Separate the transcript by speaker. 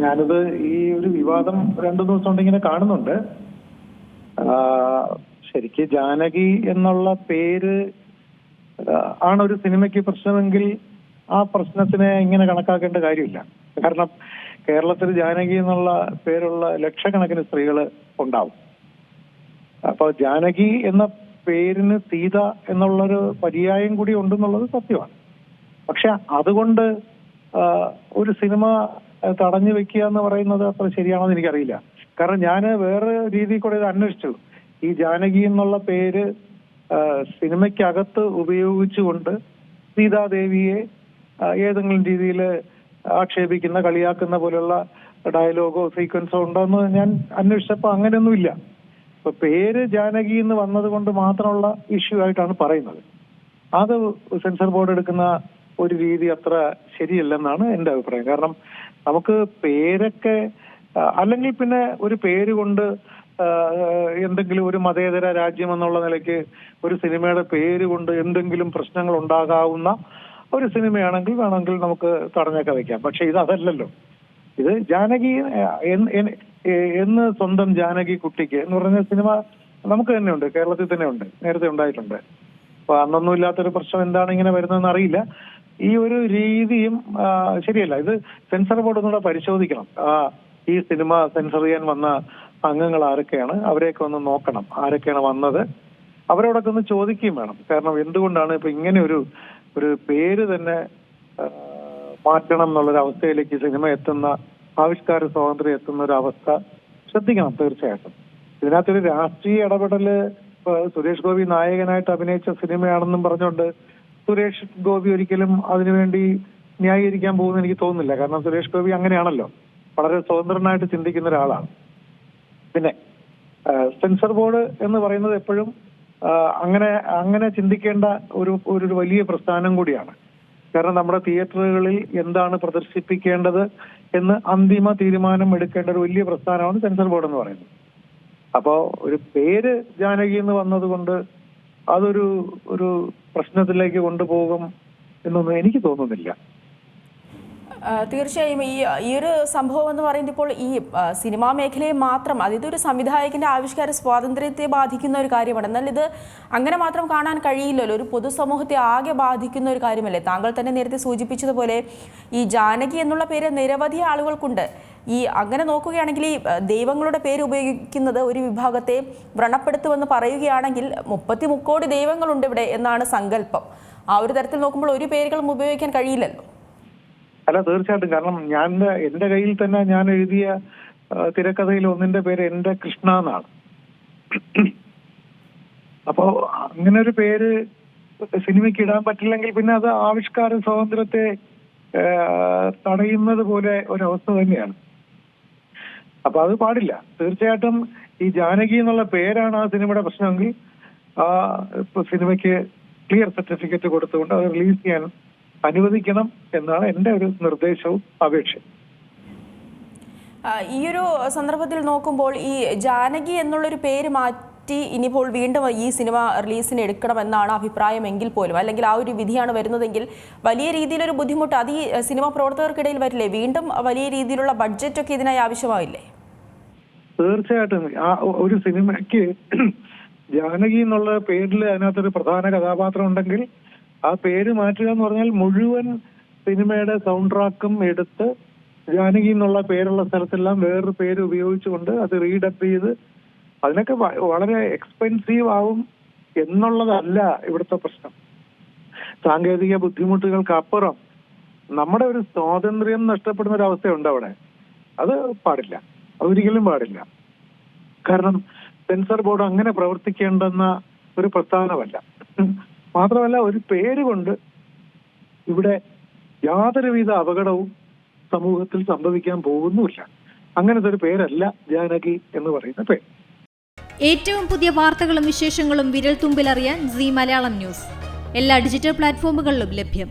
Speaker 1: ഞാനിത് ഈ ഒരു വിവാദം രണ്ടു ദിവസം കൊണ്ട് ഇങ്ങനെ കാണുന്നുണ്ട്. ശരിക്ക് ജാനകി എന്നുള്ള പേര് ആണ് ഒരു സിനിമയ്ക്ക് പ്രശ്നമെങ്കിൽ ആ പ്രശ്നത്തിനെ ഇങ്ങനെ കണക്കാക്കേണ്ട കാര്യമില്ല. കാരണം കേരളത്തിൽ ജാനകി എന്നുള്ള പേരുള്ള ലക്ഷക്കണക്കിന് സ്ത്രീകൾ ഉണ്ടാവും. അപ്പൊ ജാനകി എന്ന പേരിന് സീത എന്നുള്ളൊരു പര്യായം കൂടി ഉണ്ടെന്നുള്ളത് സത്യമാണ്. പക്ഷെ അതുകൊണ്ട് ഒരു സിനിമ തടഞ്ഞു വെക്കുക എന്ന് പറയുന്നത് അത്ര ശരിയാണെന്ന് എനിക്കറിയില്ല. കാരണം ഞാൻ വേറെ രീതിയിൽ കൂടെ ഇത് അന്വേഷിച്ചു. ഈ ജാനകി എന്നുള്ള പേര് സിനിമയ്ക്കകത്ത് ഉപയോഗിച്ചുകൊണ്ട് സീതാദേവിയെ ഏതെങ്കിലും രീതിയിൽ ആക്ഷേപിക്കുന്ന, കളിയാക്കുന്ന പോലുള്ള ഡയലോഗോ സീക്വൻസോ ഉണ്ടോയെന്ന് ഞാൻ അന്വേഷിച്ചപ്പോൾ അങ്ങനെയൊന്നുമില്ല. ഇപ്പൊ പേര് ജാനകി എന്ന് വന്നത് കൊണ്ട് മാത്രമുള്ള ഇഷ്യൂ ആയിട്ടാണ് പറയുന്നത്. അത് സെൻസർ ബോർഡ് എടുക്കുന്ന ഒരു രീതി അത്ര ശരിയല്ലെന്നാണ് എൻ്റെ അഭിപ്രായം. കാരണം നമുക്ക് പേരൊക്കെ അല്ലെങ്കിൽ പിന്നെ ഒരു പേര് കൊണ്ട് എന്തെങ്കിലും ഒരു മതേതര രാജ്യം എന്നുള്ള നിലയ്ക്ക് ഒരു സിനിമയുടെ പേര് കൊണ്ട് എന്തെങ്കിലും പ്രശ്നങ്ങൾ ഉണ്ടാകാവുന്ന ഒരു സിനിമയാണെങ്കിൽ വേണമെങ്കിൽ നമുക്ക് തടഞ്ഞൊക്കെ വെക്കാം. പക്ഷെ ഇത് അതല്ലല്ലോ. ഇത് ജാനകി എന്ന് സ്വന്തം ജാനകി കുട്ടിക്ക് എന്ന് പറഞ്ഞ സിനിമ നമുക്ക് തന്നെ ഉണ്ട്, കേരളത്തിൽ തന്നെ ഉണ്ട്, നേരത്തെ ഉണ്ടായിട്ടുണ്ട്. അപ്പൊ അന്നൊന്നും ഇല്ലാത്തൊരു പ്രശ്നം എന്താണ് ഇങ്ങനെ വരുന്നതെന്ന് അറിയില്ല. ഈ ഒരു രീതിയും ശരിയല്ല. ഇത് സെൻസർ ബോർഡ് ഒന്നുകൂടെ പരിശോധിക്കണം. ഈ സിനിമ സെൻസർ ചെയ്യാൻ വന്ന അംഗങ്ങൾ ആരൊക്കെയാണ്, അവരെയൊക്കെ ഒന്ന് നോക്കണം. ആരൊക്കെയാണ് വന്നത്, അവരോടൊക്കെ ഒന്ന് ചോദിക്കുകയും വേണം. കാരണം എന്തുകൊണ്ടാണ് ഇപ്പൊ ഇങ്ങനെ ഒരു പേര് തന്നെ മാറ്റണം എന്നുള്ളൊരു അവസ്ഥയിലേക്ക് സിനിമ എത്തുന്ന, ആവിഷ്കാര സ്വാതന്ത്ര്യം എത്തുന്ന ഒരു അവസ്ഥ ശ്രദ്ധിക്കണം തീർച്ചയായിട്ടും. ഇതിനകത്തൊരു രാഷ്ട്രീയ ഇടപെടല്, സുരേഷ് ഗോപി നായകനായിട്ട് അഭിനയിച്ച സിനിമയാണെന്നും പറഞ്ഞുകൊണ്ട് സുരേഷ് ഗോപി ഒരിക്കലും അതിനുവേണ്ടി ന്യായീകരിക്കാൻ പോകുമെന്ന് എനിക്ക് തോന്നുന്നില്ല. കാരണം സുരേഷ് ഗോപി അങ്ങനെയാണല്ലോ, വളരെ സ്വതന്ത്രനായിട്ട് ചിന്തിക്കുന്ന ഒരാളാണ്. പിന്നെ സെൻസർ ബോർഡ് എന്ന് പറയുന്നത് എപ്പോഴും അങ്ങനെ ചിന്തിക്കേണ്ട ഒരു വലിയ പ്രസ്ഥാനം കൂടിയാണ്. കാരണം നമ്മുടെ തിയേറ്ററുകളിൽ എന്താണ് പ്രദർശിപ്പിക്കേണ്ടത് എന്ന് അന്തിമ തീരുമാനം എടുക്കേണ്ട ഒരു വലിയ പ്രസ്ഥാനമാണ് സെൻസർ ബോർഡ് എന്ന് പറയുന്നത്. അപ്പോ ഒരു പേര് ജാനകി എന്ന് വന്നത് കൊണ്ട് അതൊരു പ്രശ്നത്തിലേക്ക് കൊണ്ടുപോകും എന്നൊന്നും എനിക്ക് തോന്നുന്നില്ല.
Speaker 2: തീർച്ചയായും ഈ ഒരു സംഭവം എന്ന് പറയുന്നത് ഇപ്പോൾ ഈ സിനിമാ മേഖലയെ മാത്രം, അതായത് ഒരു സംവിധായകന്റെ ആവിഷ്കാര സ്വാതന്ത്ര്യത്തെ ബാധിക്കുന്ന ഒരു കാര്യമാണ്. എന്നാൽ ഇത് അങ്ങനെ മാത്രം കാണാൻ കഴിയില്ലല്ലോ. ഒരു പൊതുസമൂഹത്തെ ആകെ ബാധിക്കുന്ന ഒരു കാര്യമല്ലേ. താങ്കൾ തന്നെ നേരത്തെ സൂചിപ്പിച്ചതുപോലെ ഈ ജാനകി എന്നുള്ള പേര് നിരവധി ആളുകൾക്കുണ്ട്. അങ്ങനെ നോക്കുകയാണെങ്കിൽ ഈ ദൈവങ്ങളുടെ പേര് ഉപയോഗിക്കുന്നത് ഒരു വിഭാഗത്തെ വ്രണപ്പെടുത്തുമെന്ന് പറയുകയാണെങ്കിൽ 33 കോടി ദൈവങ്ങളുണ്ട് ഇവിടെ എന്നാണ് സങ്കല്പം. ആ ഒരു തരത്തിൽ നോക്കുമ്പോൾ ഒരു പേരുകളും ഉപയോഗിക്കാൻ കഴിയില്ലല്ലോ.
Speaker 1: അല്ല, തീർച്ചയായിട്ടും. കാരണം എന്റെ കയ്യിൽ തന്നെ ഞാൻ എഴുതിയ തിരക്കഥയിൽ ഒന്നിന്റെ പേര് എന്റെ കൃഷ്ണ എന്നാണ്. അപ്പോ അങ്ങനെ ഒരു പേര് സിനിമയ്ക്ക് ഇടാൻ പറ്റില്ലെങ്കിൽ പിന്നെ അത് ആവിഷ്കാര സ്വാതന്ത്ര്യത്തെ തടയുന്നത് പോലെ ഒരവസ്ഥ തന്നെയാണ്. അപ്പൊ അത് പാടില്ല. തീർച്ചയായിട്ടും ഈ ജാനകി എന്നുള്ള പേരാണ് ആ സിനിമയുടെ പ്രശ്നമെങ്കിൽ സിനിമയ്ക്ക് ക്ലിയർ സർട്ടിഫിക്കറ്റ് കൊടുത്തുകൊണ്ട് അത് റിലീസ് ചെയ്യാൻ അനുവദിക്കണം എന്നാണ് എൻ്റെ ഒരു നിർദ്ദേശവും അപേക്ഷയും.
Speaker 2: ഈ ഒരു സന്ദർഭത്തിൽ നോക്കുമ്പോൾ ഈ ജാനകി എന്നുള്ളൊരു പേര് മാറ്റി ഇനിയിപ്പോൾ വീണ്ടും ഈ സിനിമ റിലീസിന് എടുക്കണമെന്നാണ് അഭിപ്രായമെങ്കിൽ പോലും, അല്ലെങ്കിൽ ആ ഒരു വിധിയാണ് വരുന്നതെങ്കിൽ വലിയ രീതിയിലൊരു ബുദ്ധിമുട്ട് അത് ഈ സിനിമാ പ്രവർത്തകർക്കിടയിൽ വരില്ലേ? വീണ്ടും വലിയ രീതിയിലുള്ള ബഡ്ജറ്റൊക്കെ ഇതിനായി ആവശ്യമാവില്ലേ?
Speaker 1: തീർച്ചയായിട്ടും. ആ ഒരു സിനിമയ്ക്ക് ജാനകി എന്നുള്ള പേരിൽ അതിനകത്തൊരു പ്രധാന കഥാപാത്രം ഉണ്ടെങ്കിൽ ആ പേര് മാറ്റുക എന്ന് പറഞ്ഞാൽ മുഴുവൻ സിനിമയുടെ സൗണ്ട് ട്രാക്കും എടുത്ത് ജാനകി എന്നുള്ള പേരുള്ള സ്ഥലത്തെല്ലാം വേറൊരു പേര് ഉപയോഗിച്ചുകൊണ്ട് അത് റീഡപ്പ് ചെയ്ത് അതിനൊക്കെ വളരെ എക്സ്പെൻസീവ് ആവും എന്നുള്ളതല്ല ഇവിടുത്തെ പ്രശ്നം. സാങ്കേതിക ബുദ്ധിമുട്ടുകൾക്ക് അപ്പുറം നമ്മുടെ ഒരു സ്വാതന്ത്ര്യം നഷ്ടപ്പെടുന്ന ഒരു അവസ്ഥയുണ്ട് അവിടെ. അത് പാടില്ല, അതൊരിക്കലും പാടില്ല. കാരണം സെൻസർ ബോർഡ് അങ്ങനെ പ്രവർത്തിക്കേണ്ടെന്ന ഒരു പ്രസ്ഥാനമല്ല. മാത്രമല്ല, ഒരു പേര് കൊണ്ട് ഇവിടെ യാതൊരുവിധ അപകടവും സമൂഹത്തിൽ സംഭവിക്കാൻ പോകുന്നുമില്ല. അങ്ങനത്തെ ഒരു പേരല്ല ജാനകി എന്ന് പറയുന്ന പേര്.
Speaker 3: ഏറ്റവും പുതിയ വാർത്തകളും വിശേഷങ്ങളും വിരൽ തുമ്പിലറിയാൻ സീ മലയാളം ന്യൂസ് എല്ലാ ഡിജിറ്റൽ പ്ലാറ്റ്ഫോമുകളിലും ലഭ്യം.